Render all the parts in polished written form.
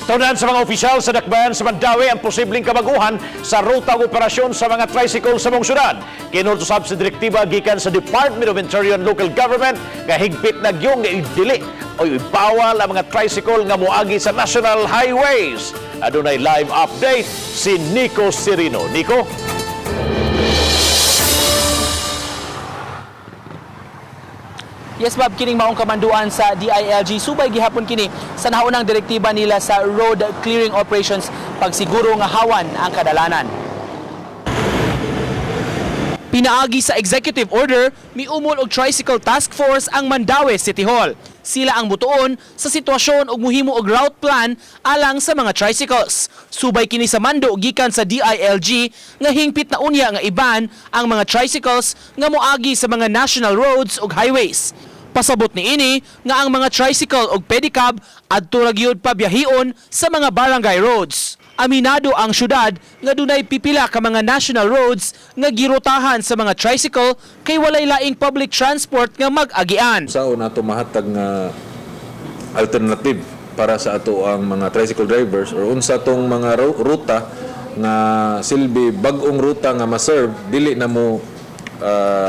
Tunan sa mga opisyal sa dakbayan sa Mandaue ang posibleng kabaguhan sa ruta ug operasyon sa mga tricycle sa mong syudad. Kinultusab sa direktiba gikan sa Department of Interior and Local Government nga higpit na gyung nga idili o ibawal ang mga tricycle nga moagi sa national highways. Adunay live update si Nico Sirino. Nico? Yes, Bob, kining maong kamanduan sa DILG. Subay gihapon kini sa naunang direktiba nila sa road clearing operations pagsiguro nga hawan ang kadalanan. Pinaagi sa executive order, miumol og Tricycle Task Force ang Mandaue City Hall. Sila ang mutuon sa sitwasyon og muhimo og route plan alang sa mga tricycles. Subay kini sa mando gikan sa DILG nga hingpit na unya nga iban ang mga tricycles nga moagi sa mga national roads ug highways. Pasabot ni ini nga ang mga tricycle ug pedicab adto ra gyud pabiyahion sa mga barangay roads. Aminado ang syudad nga dunay pipila ka mga national roads nga girotahan sa mga tricycle kay walay laing public transport nga mag-agian. Sa una to mahatag nga alternative para sa ato ang mga tricycle drivers or unsa tong mga ruta nga silbi bag-ong ruta nga ma-serve dili na mo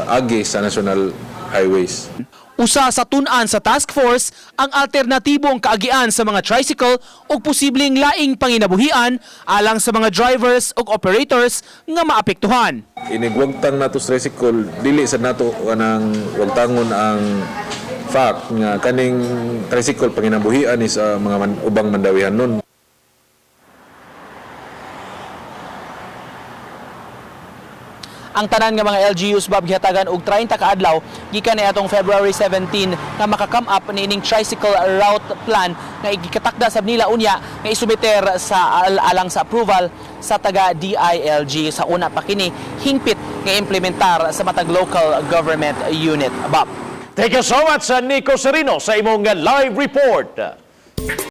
agi sa national highways. Usa sa tun-an sa task force ang alternatibong kaagian sa mga tricycle ug posibleng laing panginabuhian alang sa mga drivers ug operators nga maapektuhan. Inigwagtang nato sa tricycle dili sa nato anang wagtangon ang fact nga kaning tricycle panginabuhian is mga ubang mandawihan nun. Ang tanan nga mga LGUs, Bob, gihatagan og 30 ka adlaw gikan ni atong February 17 nga maka-come up niining tricycle route plan nga igikatakda sab nila unya nga isubiter sa alang sa approval sa taga DILG. Sa una pa kini hingpit nga implementar sa matag local government unit. Bob. Thank you so much, Nico Sirino, sa imong live report.